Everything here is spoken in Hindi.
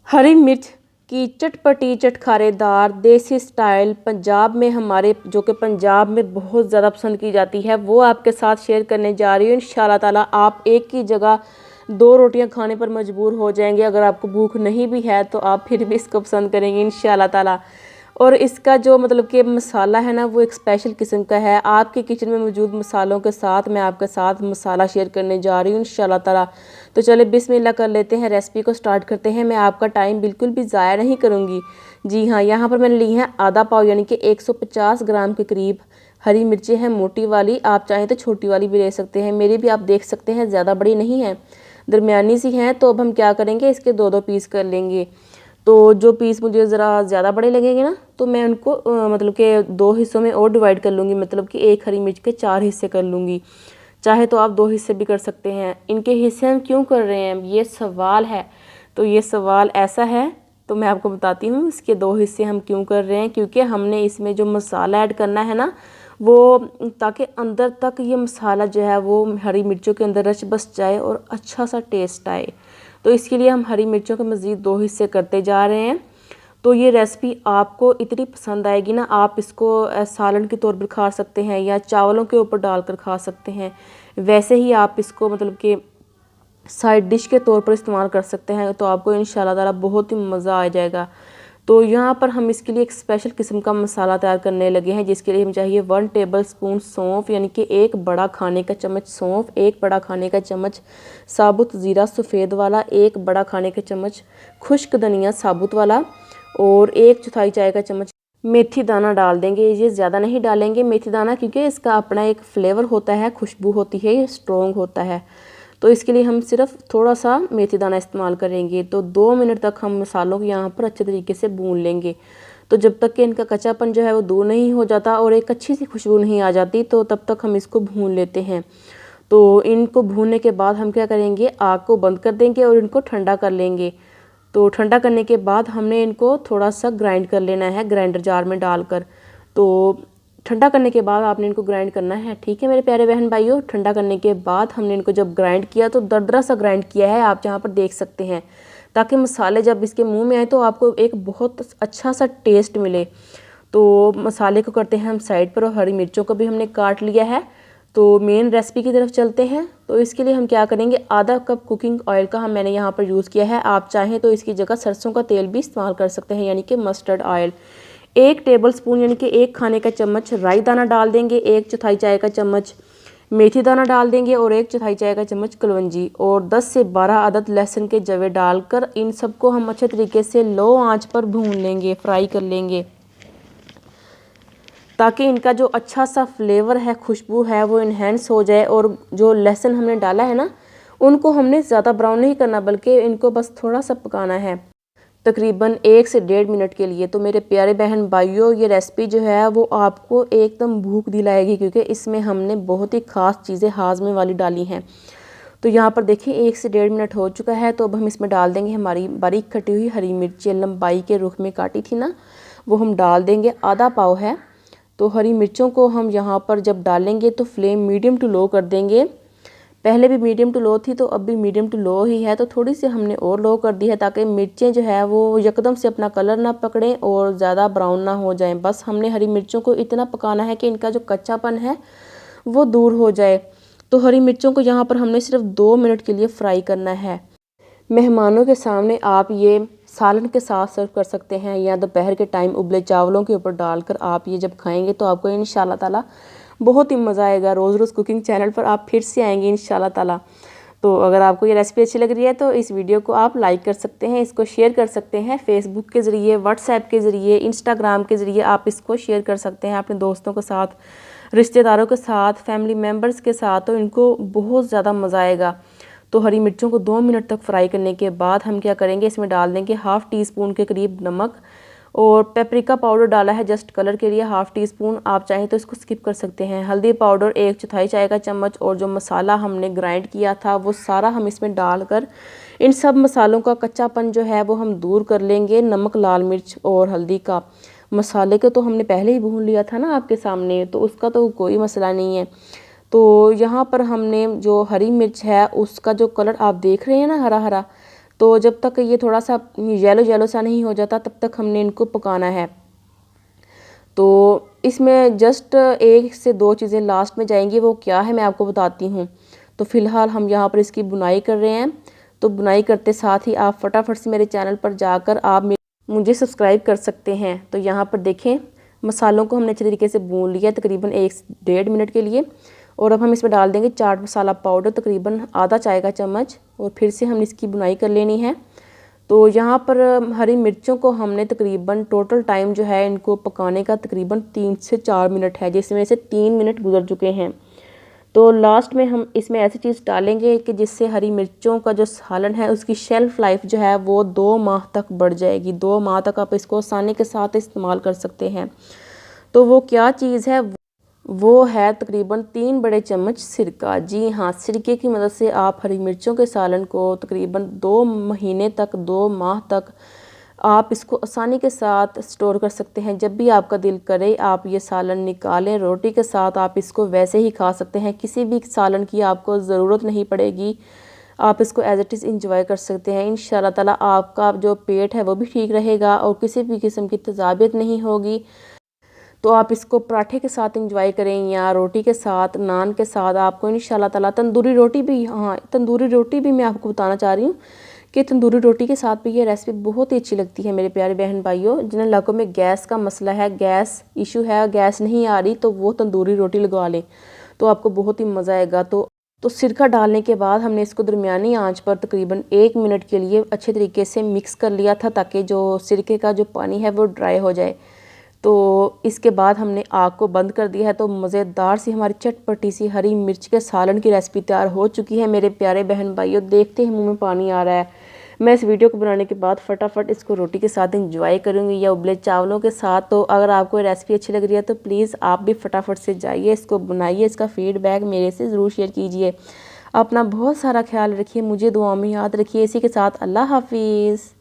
हरी मिर्च की चटपटी चटखारेदार देसी स्टाइल पंजाब में हमारे जो कि पंजाब में बहुत ज़्यादा पसंद की जाती है, वो आपके साथ शेयर करने जा रही हूँ। इंशाल्लाह ताला आप एक की जगह 2 रोटियां खाने पर मजबूर हो जाएंगे। अगर आपको भूख नहीं भी है तो आप फिर भी इसको पसंद करेंगे इंशाल्लाह ताला। और इसका जो मतलब कि मसाला है ना, वो एक स्पेशल किस्म का है। आपके किचन में मौजूद मसालों के साथ मैं आपके साथ मसाला शेयर करने जा रही हूँ इंशाल्लाह ताला। तो चले बिस्मिल्लाह कर लेते हैं, रेसिपी को स्टार्ट करते हैं। मैं आपका टाइम बिल्कुल भी ज़ाया नहीं करूँगी। जी हाँ, यहाँ पर मैंने ली है आधा पाव यानी कि 150 ग्राम के करीब हरी मिर्चें हैं, मोटी वाली। आप चाहें तो छोटी वाली भी ले सकते हैं। मेरी भी आप देख सकते हैं ज़्यादा बड़ी नहीं है, दरमियानी सी हैं। तो अब हम क्या करेंगे, इसके 2-2 पीस कर लेंगे। तो जो पीस मुझे ज़रा ज़्यादा बड़े लगेंगे ना, तो मैं उनको मतलब कि 2 हिस्सों में और डिवाइड कर लूँगी। मतलब कि एक हरी मिर्च के 4 हिस्से कर लूँगी। चाहे तो आप 2 हिस्से भी कर सकते हैं। इनके हिस्से हम क्यों कर रहे हैं, ये सवाल है। तो ये सवाल ऐसा है, तो मैं आपको बताती हूँ इसके 2 हिस्से हम क्यों कर रहे हैं। क्योंकि हमने इसमें जो मसाला ऐड करना है ना, वो ताकि अंदर तक ये मसाला जो है वो हरी मिर्चों के अंदर रच बस जाए और अच्छा सा टेस्ट आए। तो इसके लिए हम हरी मिर्चों के मज़ीद 2 हिस्से करते जा रहे हैं। तो ये रेसिपी आपको इतनी पसंद आएगी ना, आप इसको सालन के तौर पर खा सकते हैं या चावलों के ऊपर डालकर खा सकते हैं। वैसे ही आप इसको मतलब कि साइड डिश के तौर पर इस्तेमाल कर सकते हैं। तो आपको इंशाल्लाह ताला बहुत ही मज़ा आ जाएगा। तो यहाँ पर हम इसके लिए एक स्पेशल किस्म का मसाला तैयार करने लगे हैं, जिसके लिए हमें चाहिए 1 टेबलस्पून सौंफ यानी कि 1 बड़ा खाने का चम्मच सौंफ, 1 बड़ा खाने का चम्मच साबुत ज़ीरा सफ़ेद वाला, 1 बड़ा खाने का चम्मच खुश्क धनिया साबुत वाला और 1/4 चाय का चम्मच मेथी दाना डाल देंगे। ये ज़्यादा नहीं डालेंगे मेथी दाना, क्योंकि इसका अपना एक फ्लेवर होता है, खुशबू होती है, ये स्ट्रॉन्ग होता है। तो इसके लिए हम सिर्फ थोड़ा सा मेथी दाना इस्तेमाल करेंगे। तो 2 मिनट तक हम मसालों को यहाँ पर अच्छे तरीके से भून लेंगे। तो जब तक कि इनका कच्चापन जो है वो दूर नहीं हो जाता और एक अच्छी सी खुशबू नहीं आ जाती, तो तब तक हम इसको भून लेते हैं। तो इनको भूनने के बाद हम क्या करेंगे, आग को बंद कर देंगे और इनको ठंडा कर लेंगे। तो ठंडा करने के बाद हमने इनको थोड़ा सा ग्राइंड कर लेना है ग्राइंडर जार में डालकर। तो ठंडा करने के बाद आपने इनको ग्राइंड करना है, ठीक है मेरे प्यारे बहन भाइयों। ठंडा करने के बाद हमने इनको जब ग्राइंड किया तो दरदरा सा ग्राइंड किया है, आप जहाँ पर देख सकते हैं, ताकि मसाले जब इसके मुंह में आए तो आपको एक बहुत अच्छा सा टेस्ट मिले। तो मसाले को करते हैं हम साइड पर और हरी मिर्चों को भी हमने काट लिया है। तो मेन रेसिपी की तरफ चलते हैं। तो इसके लिए हम क्या करेंगे, आधा कप कुकिंग ऑयल का मैंने यहाँ पर यूज़ किया है। आप चाहें तो इसकी जगह सरसों का तेल भी इस्तेमाल कर सकते हैं, यानी कि मस्टर्ड ऑयल। 1 टेबलस्पून यानी कि 1 खाने का चम्मच राई दाना डाल देंगे, 1/4 चाय का चम्मच मेथी दाना डाल देंगे और 1/4 चाय का चम्मच कलौंजी और 10 से 12 अदद लहसुन के जवे डालकर इन सबको हम अच्छे तरीके से लो आंच पर भून लेंगे, फ्राई कर लेंगे, ताकि इनका जो अच्छा सा फ्लेवर है, खुशबू है, वो इन्हेंस हो जाए। और जो लहसुन हमने डाला है ना, उनको हमने ज़्यादा ब्राउन नहीं करना, बल्कि इनको बस थोड़ा सा पकाना है, तकरीबन 1 से 1.5 मिनट के लिए। तो मेरे प्यारे बहन भाइयों, ये रेसिपी जो है वो आपको एकदम भूख दिलाएगी, क्योंकि इसमें हमने बहुत ही ख़ास चीज़ें हाजमे वाली डाली हैं। तो यहाँ पर देखिए 1 से 1.5 मिनट हो चुका है। तो अब हम इसमें डाल देंगे हमारी बारीक कटी हुई हरी मिर्चें, लंबाई के रुख में काटी थी ना, वो हम डाल देंगे। आधा पाव है। तो हरी मिर्चों को हम यहाँ पर जब डालेंगे तो फ्लेम मीडियम टू लो कर देंगे। पहले भी मीडियम टू लो थी, तो अब भी मीडियम टू लो ही है। तो थोड़ी सी हमने और लो कर दी है, ताकि मिर्चें जो है वो यकदम से अपना कलर ना पकड़ें और ज़्यादा ब्राउन ना हो जाएं। बस हमने हरी मिर्चों को इतना पकाना है कि इनका जो कच्चापन है वो दूर हो जाए। तो हरी मिर्चों को यहाँ पर हमने सिर्फ 2 मिनट के लिए फ्राई करना है। मेहमानों के सामने आप ये सालन के साथ सर्व कर सकते हैं, या दोपहर के टाइम उबले चावलों के ऊपर डालकर आप ये जब खाएंगे तो आपको इंशाल्लाह ताला बहुत ही मज़ा आएगा। रोज़ रोज़ कुकिंग चैनल पर आप फिर से आएंगे इंशाल्लाह ताला। तो अगर आपको ये रेसिपी अच्छी लग रही है तो इस वीडियो को आप लाइक कर सकते हैं, इसको शेयर कर सकते हैं। फेसबुक के ज़रिए, व्हाट्सएप के ज़रिए, इंस्टाग्राम के ज़रिए आप इसको शेयर कर सकते हैं अपने दोस्तों के साथ, रिश्तेदारों के साथ, फैमिली मेम्बर्स के साथ। तो इनको बहुत ज़्यादा मज़ा आएगा। तो हरी मिर्चों को 2 मिनट तक फ्राई करने के बाद हम क्या करेंगे, इसमें डाल देंगे 1/2 टीस्पून के करीब नमक और पेपरिका पाउडर डाला है जस्ट कलर के लिए 1/2 टीस्पून। आप चाहें तो इसको स्किप कर सकते हैं। हल्दी पाउडर 1/4 चाय का चम्मच और जो मसाला हमने ग्राइंड किया था वो सारा हम इसमें डालकर इन सब मसालों का कच्चापन जो है वो हम दूर कर लेंगे। नमक, लाल मिर्च और हल्दी का मसाले को तो हमने पहले ही भून लिया था ना आपके सामने, तो उसका तो कोई मसला नहीं है। तो यहाँ पर हमने जो हरी मिर्च है उसका जो कलर आप देख रहे हैं ना, हरा हरा, तो जब तक ये थोड़ा सा येलो येलो सा नहीं हो जाता तब तक हमने इनको पकाना है। तो इसमें जस्ट 1 से 2 चीज़ें लास्ट में जाएंगी, वो क्या है मैं आपको बताती हूँ। तो फ़िलहाल हम यहाँ पर इसकी बुनाई कर रहे हैं। तो बुनाई करते साथ ही आप फटाफट से मेरे चैनल पर जाकर आप मुझे सब्सक्राइब कर सकते हैं। तो यहाँ पर देखें, मसालों को हमने अच्छे तरीके से भून लिया तकरीबन 1 से 1.5 मिनट के लिए। और अब हम इसमें डाल देंगे चाट मसाला पाउडर तकरीबन आधा चाय का चम्मच, और फिर से हम इसकी बुनाई कर लेनी है। तो यहाँ पर हरी मिर्चों को हमने तकरीबन टोटल टाइम जो है इनको पकाने का तकरीबन 3 से 4 मिनट है, जिसमें से 3 मिनट गुजर चुके हैं। तो लास्ट में हम इसमें ऐसी चीज़ डालेंगे कि जिससे हरी मिर्चों का जो सालन है उसकी शेल्फ़ लाइफ जो है वो 2 माह तक बढ़ जाएगी। 2 माह तक आप इसको आसानी के साथ इस्तेमाल कर सकते हैं। तो वो क्या चीज़ है, वो है तकरीबन 3 बड़े चम्मच सिरका। जी हाँ, सिरके की मदद से आप हरी मिर्चों के सालन को तकरीबन 2 महीने तक, 2 माह तक आप इसको आसानी के साथ स्टोर कर सकते हैं। जब भी आपका दिल करे आप ये सालन निकालें, रोटी के साथ आप इसको वैसे ही खा सकते हैं। किसी भी सालन की आपको ज़रूरत नहीं पड़ेगी, आप इसको एज़ इट इज़ इंजॉय कर सकते हैं। इंशाल्लाह ताला आपका जो पेट है वो भी ठीक रहेगा और किसी भी किस्म की तेज़ाबियत नहीं होगी। तो आप इसको पराठे के साथ इंजॉय करें या रोटी के साथ, नान के साथ। आपको इंशाल्लाह ताला तंदूरी रोटी भी, हाँ तंदूरी रोटी भी मैं आपको बताना चाह रही हूँ कि तंदूरी रोटी के साथ भी ये रेसिपी बहुत ही अच्छी लगती है मेरे प्यारे बहन भाइयों। जिन इलाकों में गैस का मसला है, गैस इशू है, गैस नहीं आ रही, तो वो तंदूरी रोटी लगवा लें तो आपको बहुत ही मज़ा आएगा। तो सिरका डालने के बाद हमने इसको दरमियानी आंच पर तकरीबन 1 मिनट के लिए अच्छे तरीके से मिक्स कर लिया था, ताकि जो सिरके का जो पानी है वो ड्राई हो जाए। तो इसके बाद हमने आग को बंद कर दिया है। तो मज़ेदार सी हमारी चटपटी सी हरी मिर्च के सालन की रेसिपी तैयार हो चुकी है मेरे प्यारे बहन भाइयों। देखते ही मुंह में पानी आ रहा है। मैं इस वीडियो को बनाने के बाद फटाफट इसको रोटी के साथ इंजॉय करूँगी या उबले चावलों के साथ। तो अगर आपको रेसिपी अच्छी लग रही है तो प्लीज़ आप भी फटाफट से जाइए, इसको बनाइए, इसका फीडबैक मेरे से ज़रूर शेयर कीजिए। अपना बहुत सारा ख्याल रखिए, मुझे दुआ में याद रखिए। इसी के साथ अल्लाह हाफिज़।